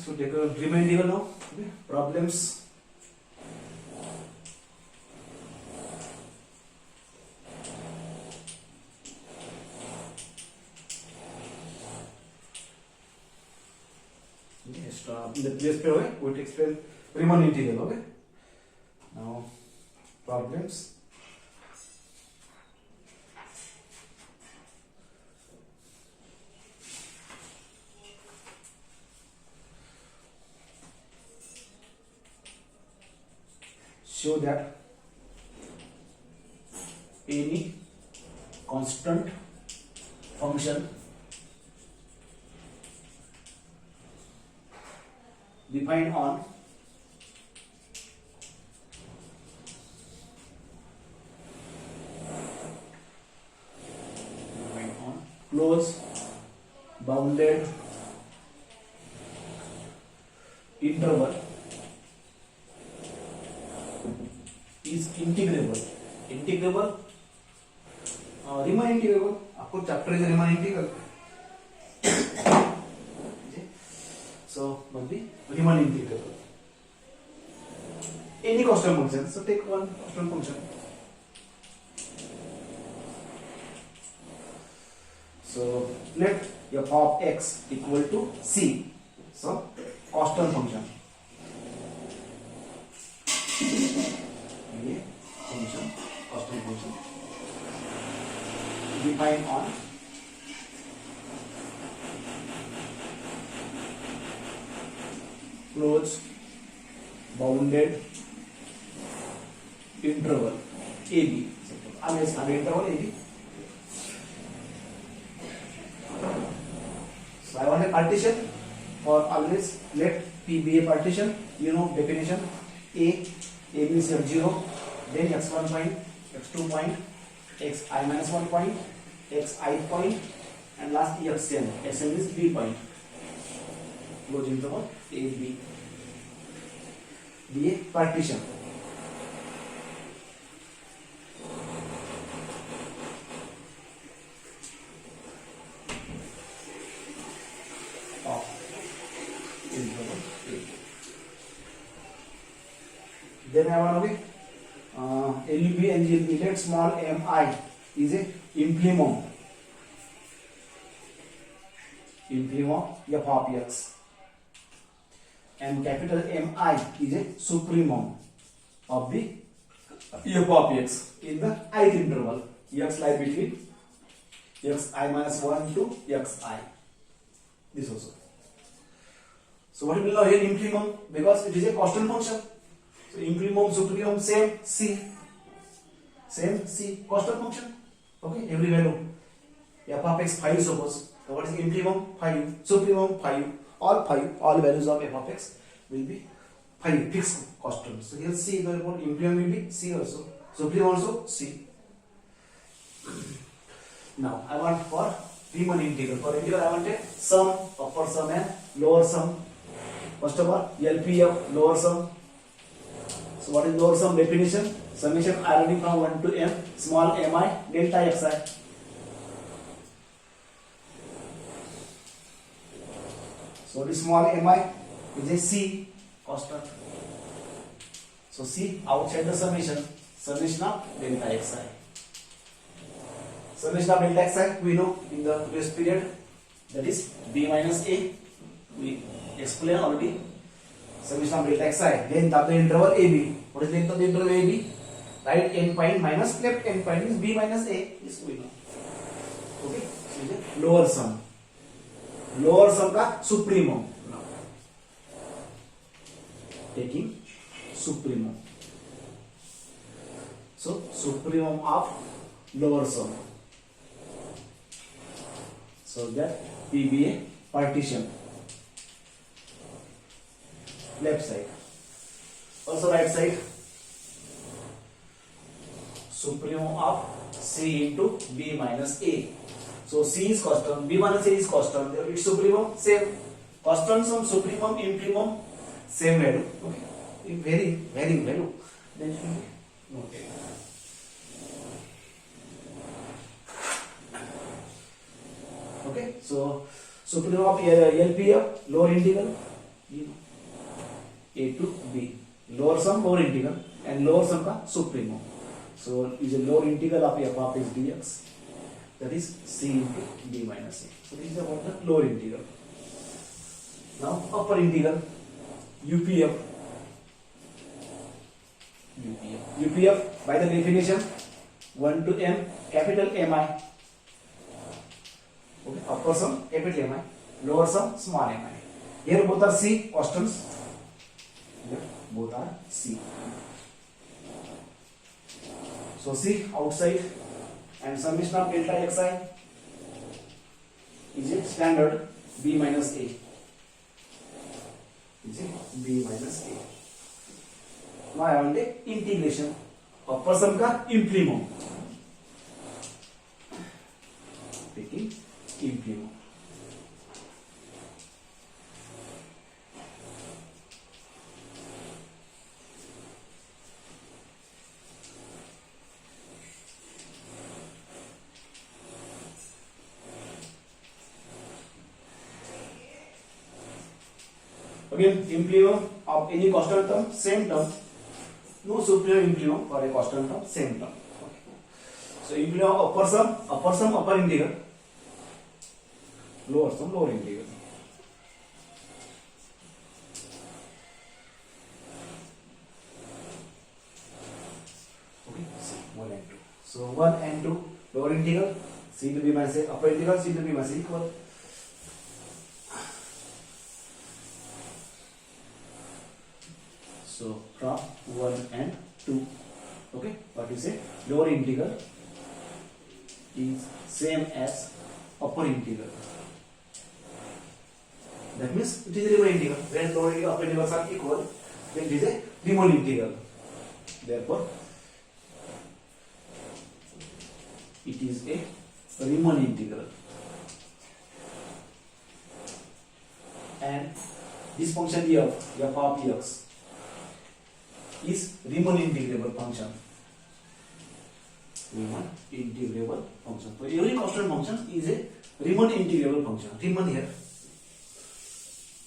So take a Riemann integral now. Okay. Problems. Yes, in the previous period, we explain Riemann integral. Okay. Now problems. Show that any constant function defined on closed bounded interval is integrable. Riemann integral. आपको chapter is Riemann integral. So, must be Riemann integral. Any constant function. So take one constant function. So let f of x equal to c. So constant function. Constant function defined on closed bounded interval AB. Interval AB. So I want a partition for always let P be a partition. You know definition. A means f0, then x1 point, x2 point, xi minus 1 point, xi point, and last xn. Xn is b point. Close interval A B. Be a partition. Then I want to be LUB and GLB. Let small mi is a implimum f of x, and capital Mi is a supremum of the f of x in the ith interval. X lie between xi minus 1 to xi. This also. So what we will know here implimum, because it is a constant function. So implimum, supremum, same C, constant function. Okay, every value. F of x 5 suppose. So what is implimum? 5, supremum 5, all values of f of x will be 5 fixed constant. So here C, therefore implimum will be C also, supremum also C. Now I want for Riemann integral. For integral I want a sum, upper sum and lower sum. First of all, LPF, lower sum. So what is lower sum definition? Summation running from 1 to m, small mi, delta xi. So this small mi is a C constant. So C outside the summation of delta xi. Summation of delta xi we know in the previous period, that is b minus a. We explained already. Summation of delta xi, length of the interval AB. What is length of the interval AB? Right end point minus left end point is b minus a. This we know. Okay. So lower sum. Lower sum का supremum. Now taking supremum. So supremum of lower sum. So that P be a partition. Left side. Also right side. Supremum of C into B minus A. So C is constant, B minus A is constant. Its supremum same. Constant sum, supremum, imprimum, same value. Okay. If varying value, then it will be noted. Okay. So supremum of LPF, lower integral. you know, a to b, lower sum lower integral and lower sum का supremum. So is a lower integral of f of x dx, that is c into b minus a. So this is about the lower integral. Now upper integral, UPF. UPF by the definition 1 to m capital Mi. Okay, upper sum capital Mi, lower sum small mi. Here both are C constants. Here both are C. So C outside and summation of delta xi is a standard b minus a. Is a b minus a. Now I want the integration. Upper sum का implimum. Taking implimum. Again, implimum of any constant term, same term. No superior implimum for a constant term, same term. Okay. So implimum of upper sum upper integral, lower sum lower integral. Okay, so 1 and 2. So 1 and 2 lower integral, c to b minus a, upper integral c to b minus a equal. So from 1 and 2, okay, what you say, lower integral is same as upper integral. That means it is a Riemann integral. When lower integral upper integrals are equal, then it is a Riemann integral. Therefore, it is a Riemann integral. And this function f of x is Riemann integrable function. Riemann integrable function. So every constant function is a Riemann integrable function. Riemann here.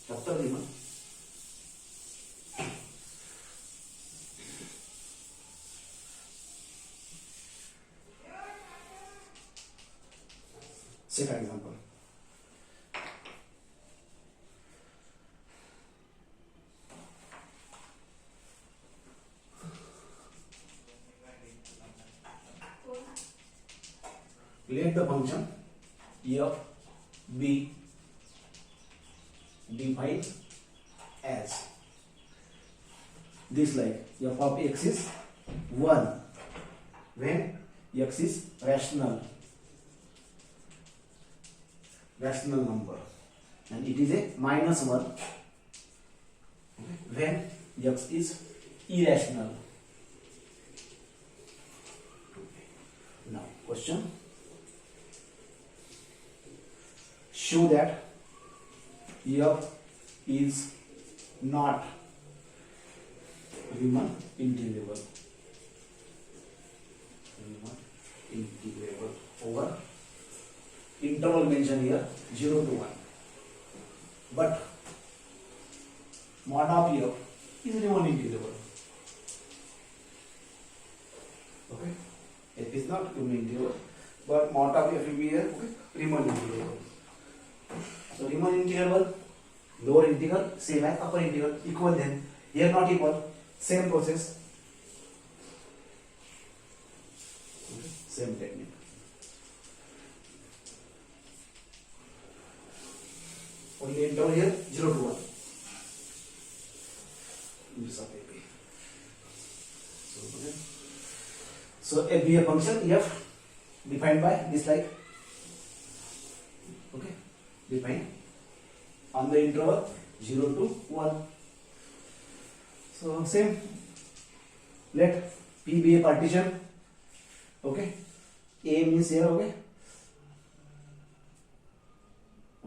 After Riemann. Second example. Let the function f be defined as this, like f of x is 1 when x is rational number, and it is a minus 1 when x is irrational. Now question, show that f is not Riemann integrable. Riemann integrable over interval mentioned here 0 to 1. But mod of f is Riemann integrable. Okay, f is not Riemann integrable, but mod of f will be here. Okay, Riemann integrable. So Riemann integrable, lower integral same as upper integral, equal, then here not equal, same process, same technique. Only interval here 0 to 1. Use of AP. So a be a function f defined by this, like, okay, defined on the interval 0 to 1. So same, let P be a partition. Okay, A means here. Okay,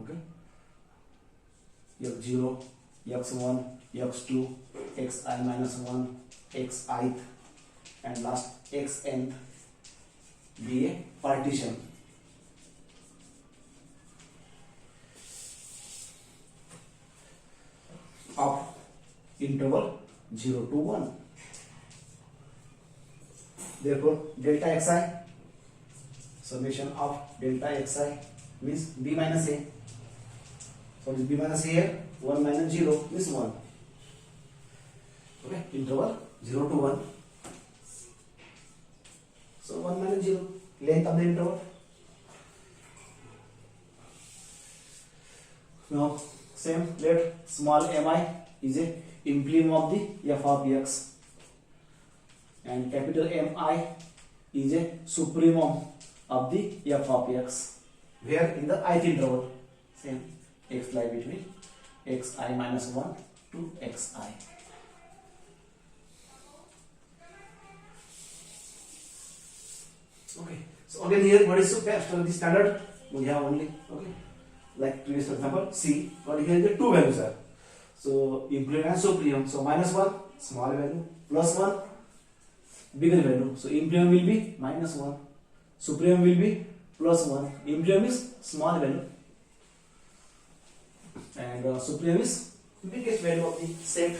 okay, x0, x1, x2, xi minus 1, xith, and last xnth be a partition. of interval 0 to 1. Therefore delta xi, summation of delta xi means b minus a. So this b minus a here, 1 minus 0 means 1. Okay, interval 0 to 1. So 1 minus 0, length of the interval. Now same, let small mi is a implement of the f of x and capital Mi is a supremum of the f of x, where in the ith interval. Same, x lie between xi minus 1 to xi. Okay, so again here what is the standard? We have only, okay, like previous example C, but here the two values are. So implement and supremum. So minus 1 small value, plus 1 bigger value. So implement will be minus 1, supremum will be plus 1. Implement is small value and supremum is biggest value of the set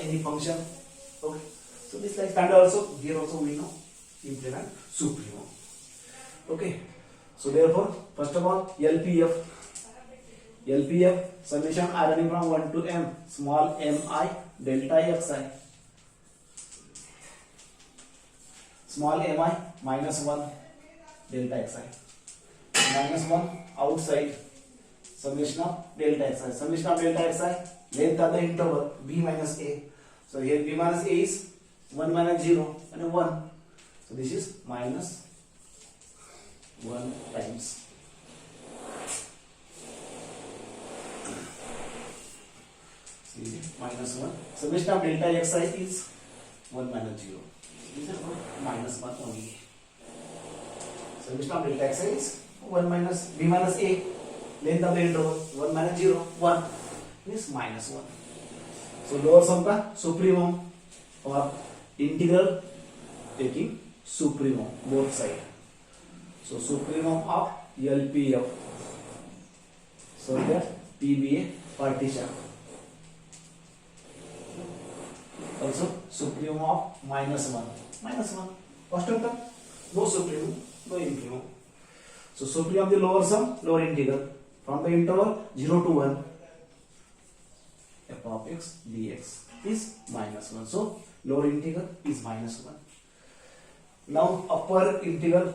any function. Okay, so this like standard also, here also we know implement supremum. Okay, so therefore first of all LPF summation I running from 1 to m small mi delta xi, small mi minus 1 delta xi, minus 1 outside summation of delta xi, summation of delta xi, length of the interval b minus a. So here b minus a is 1 minus 0 and 1. So this is minus 1 times minus 1. Summation of delta xi is 1 minus 0. This is minus 1 only. Summation of delta xi is 1 minus b minus a, length of the interval 1 minus 0 1 is minus 1. So lower sum का supremum or integral taking supremum both side. So supremum of LPF, so that PBA partition. Also supremum of minus 1, constant term, no supremum, no infimum. So supremum of the lower sum, lower integral from the interval 0 to 1 f of x dx is minus 1. So lower integral is minus 1. Now upper integral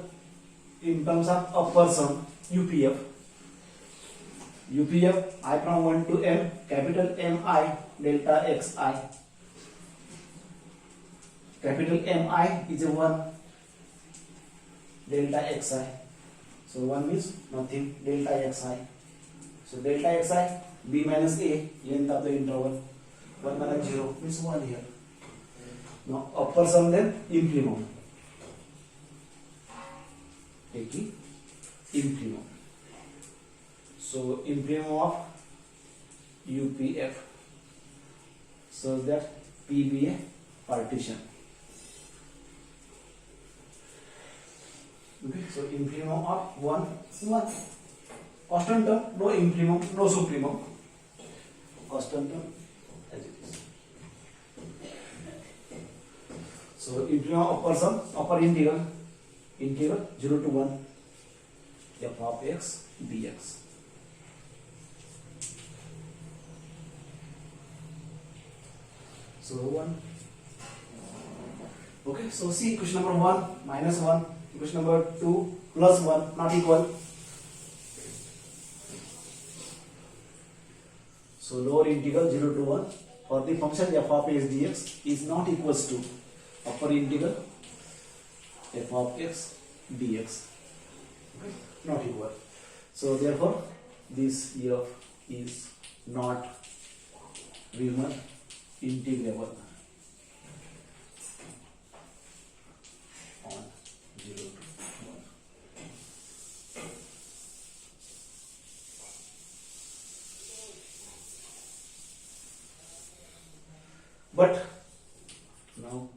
in terms of upper sum UPF I from 1 to m capital Mi delta xi, capital Mi is a 1 delta xi, so 1 means nothing, delta xi. So delta xi b minus a, length of the interval 1 minus 0 means 1 here. Now upper sum then infimum, taking infimum. So infimum of UPF, so that PBA partition. Okay, so infimum of 1 constant term, no infimum, no supremum, constant term as it is. So infimum of upper sum, upper integral 0 to 1 f of x dx. So 1. Okay, so see question number 1 minus 1, question number 2 plus 1 not equal. So lower integral 0 to 1 for the function f of x dx is not equals to upper integral f of x dx. Okay, not equal. So therefore this f is not Riemann integrable on 0 to 1. But now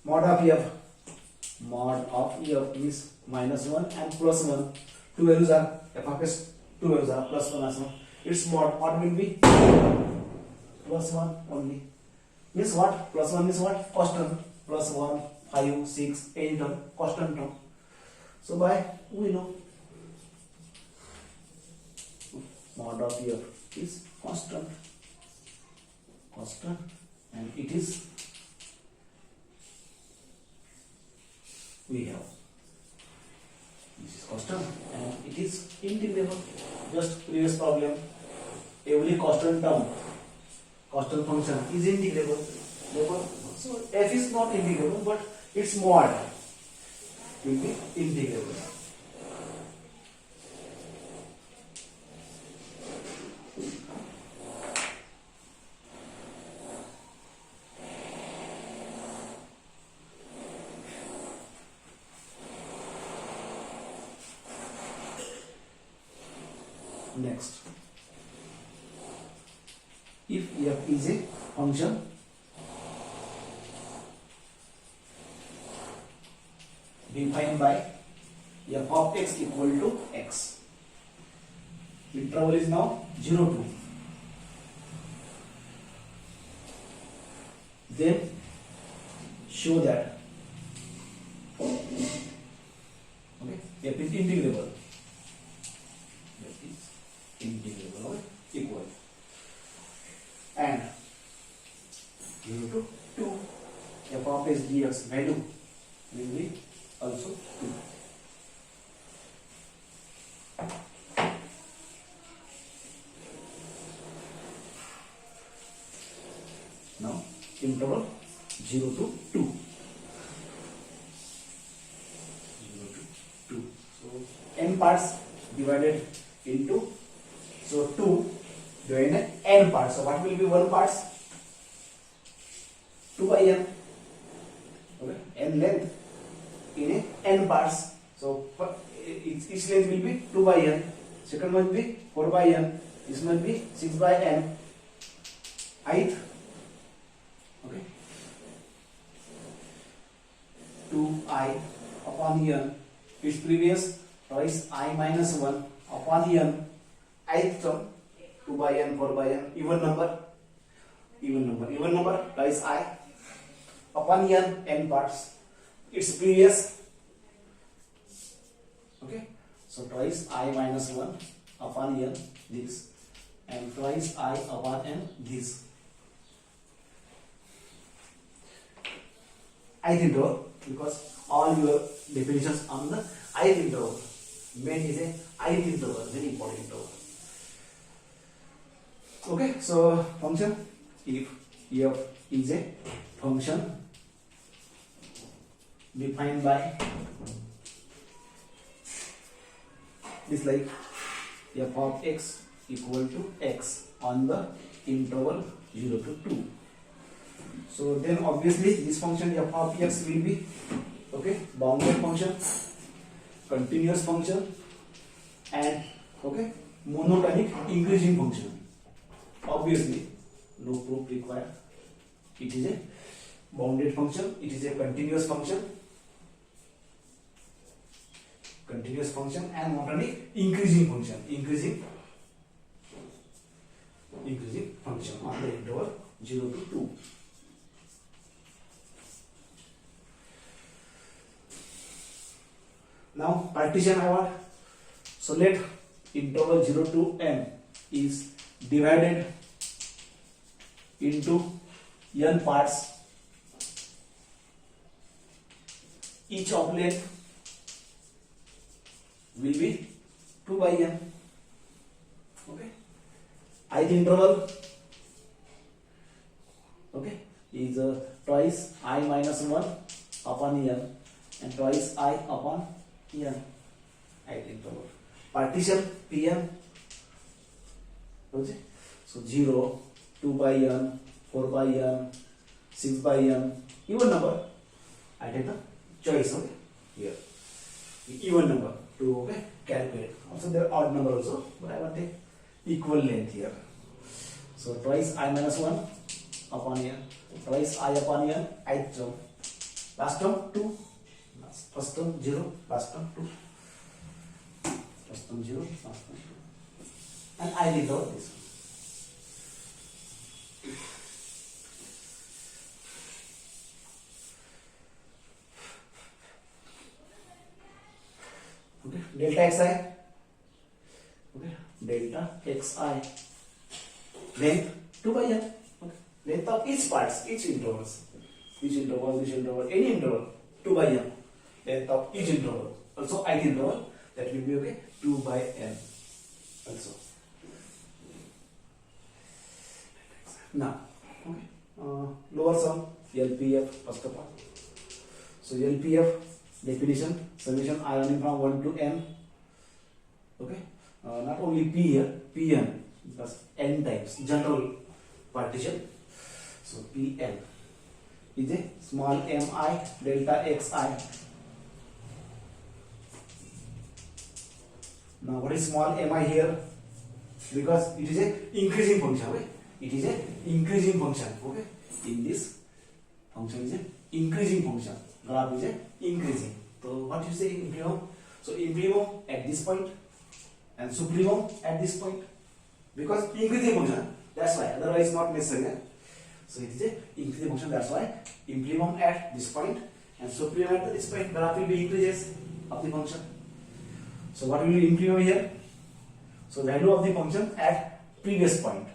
mod of f is minus 1 and plus 1. Two values are f of s, two values are plus 1 as well. Its mod will be plus 1 only. Means what? Plus 1 means what? Constant. Plus 1, 5, 6, 8 term, constant term. So by we know mod of f is constant. Constant, and it is, we have, this is constant and it is integrable. Just previous problem, every constant term, constant function is integrable. So f is not integrable, but its mod will be integrable. Next, if f is a function defined by f of x equal to x, interval is now 0 to, then show that okay, f is integrable. Integrable or equal, and 0 to 2, f of s dx value will be also 2. Now interval 0 to 2. 0 to 2. So n parts divided into, so 2 divided in n parts. So what will be 1 parts? 2 by n. Okay, n length in a n parts. So each length will be 2 by n. Second one will be 4 by n. This one will be 6 by n. Ith, okay, 2i upon n. Its previous twice I minus 1 upon n. Ith term 2 by n, 4 by n, even number twice I upon n parts. Its previous, okay, so twice I minus 1 upon n this, and twice I upon n this. Ith interval, because all your definitions on the ith interval. Main is a ith interval, very important interval. Okay, so function, if f is a function defined by this, like f of x equal to x on the interval 0 to 2. So then obviously this function f of x will be, okay, bounded function, continuous function, and okay, monotonic increasing function. Obviously no proof required. It is a bounded function, it is a continuous function and monotonic increasing function, increasing function on the interval 0 to 2. Now partition I want. So let interval 0 to n is divided into n parts, each of length will be 2 by n. Okay, ith interval, okay, is twice I minus 1 upon n and twice I upon n. Ith interval. Partition Pn, okay, so 0, 2 by n, 4 by n, 6 by n, even number. I take the choice, okay, here even number to, okay, calculate. Also there are odd number also, but I want to take equal length here. So twice I minus 1 upon n, twice I upon n, ith term, last term 2, first term 0, last term 2, first term 0, last term 2, and I did all this. Okay, delta xi. Okay, delta xi. Length 2 by n. Okay, length of each parts, each intervals, any interval 2 by n. Length of each interval, also ith interval, that will be okay 2 by n. Also. Now, okay, lower sum LPF first of all. So LPF definition, summation I running from 1 to n. Okay, not only P here, Pn, because n times general partition. So Pn is a small mi delta xi. Now what is small mi here? Because it is a increasing function. Okay? It is a increasing function. Okay, in this function is a increasing function. Graph is a increasing. So what you say imprimum? So imprimum at this point and supremum at this point, because increasing function. That's why. Otherwise not necessary. So it is a increasing function. That's why imprimum at this point and supremum at this point. Graph will be increases of the function. So what will be imprimum here? So value of the function at previous point.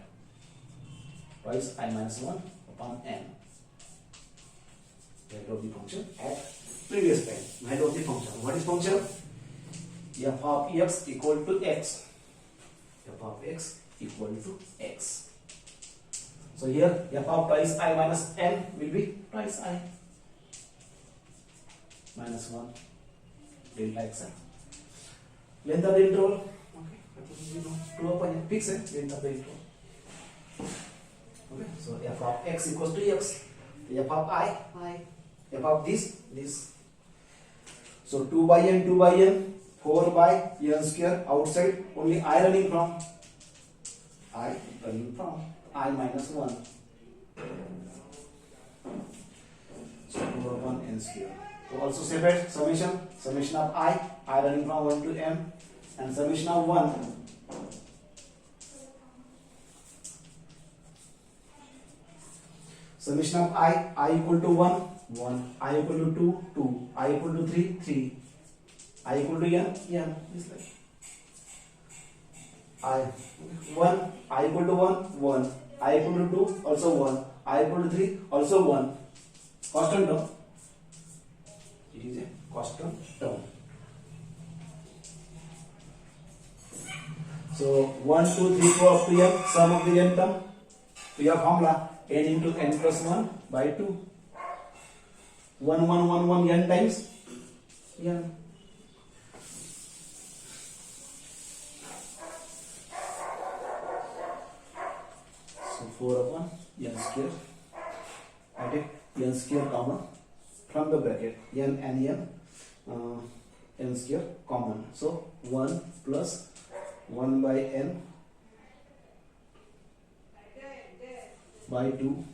Twice I minus 1 upon n. Value of the function at previous point. Value of the function. What is function? F of x equal to x. F of x equal to x. So here f of twice I minus n will be twice I minus 1 delta xi. Length of the interval. Okay, 2 upon n. Fix it. Length of the interval. Okay, so f of x equals to x. F of I. F of this. So 2 by n, 4 by n square outside, only I running from I minus 1. So 4 upon n square. So also separate summation of I running from 1 to m, and summation of 1. Summation of I equal to 1, I equal to 2, I equal to 3, I equal to n, is like I equal to 1, I equal to 2, also 1, I equal to 3, also 1. Constant term. It is a constant term. So 1, 2, 3, 4 up to n, sum of the n term. We have formula n into n plus 1 by 2. 1, 1, 1, 1 n times n. So 4 upon n square. I take n square common from the bracket. N and n square common. So 1 plus 1 by n by 2,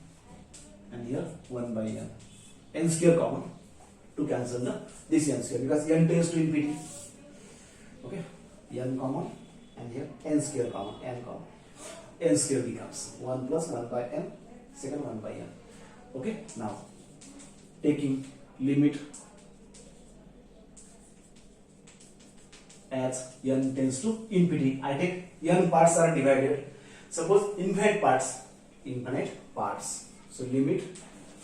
and here 1 by n. N square common to cancel this n square, because n tends to infinity. Okay, n common, and here n square common, n square becomes 1 plus 1 by n, second 1 by n. Okay, now taking limit as n tends to infinity, I take n parts are divided. Suppose infinite parts. So limit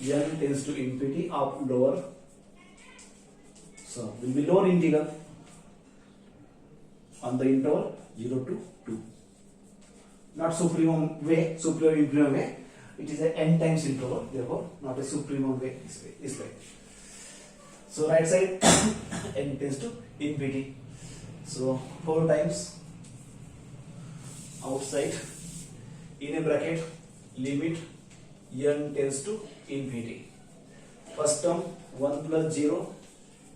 n tends to infinity of lower. So will be lower integral on the interval 0 to 2. Not supremum way, infimum way. It is a n times interval, therefore not a supremum way. This way. So right side n tends to infinity. So 4 times outside in a bracket limit n tends to infinity. First term 1 plus 0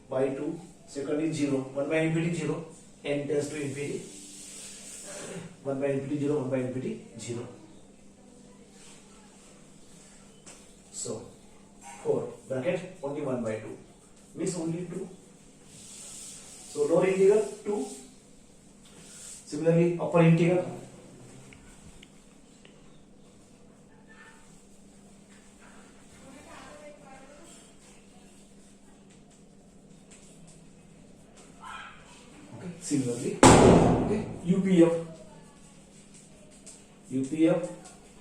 by 2. Second is 0. 1 by infinity 0. N tends to infinity. 1 by infinity 0. 1 by infinity 0. So 4 bracket only 1 by 2 means only 2. So lower integral 2. Similarly upper integral Similarly, okay, UPF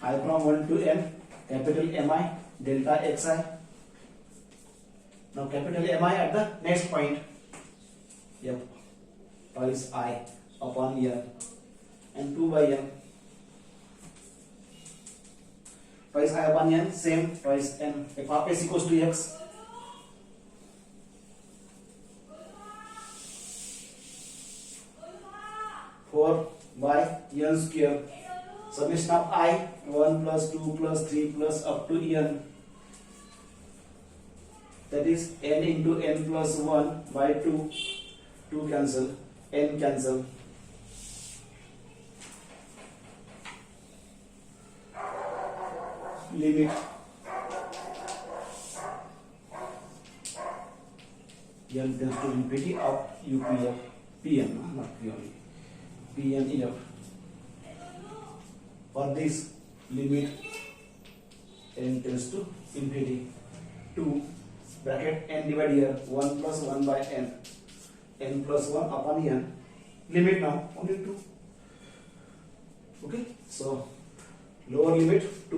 I from 1 to n, capital MI delta xi. Now capital MI at the next point, f twice I upon n and 2 by n. Twice I upon n, same, twice n. F of s equals to x. Four by n square. Summation of I 1 plus 2 plus 3 plus up to n. That is n into n plus 1 by 2. 2 cancel, n cancel. Limit n tends to infinity of UPF Pn, not purely Pn EF. For this limit n tends to infinity 2 bracket n divided here 1 plus 1 by n, n plus 1 upon n, limit now only 2. Okay, so lower limit 2.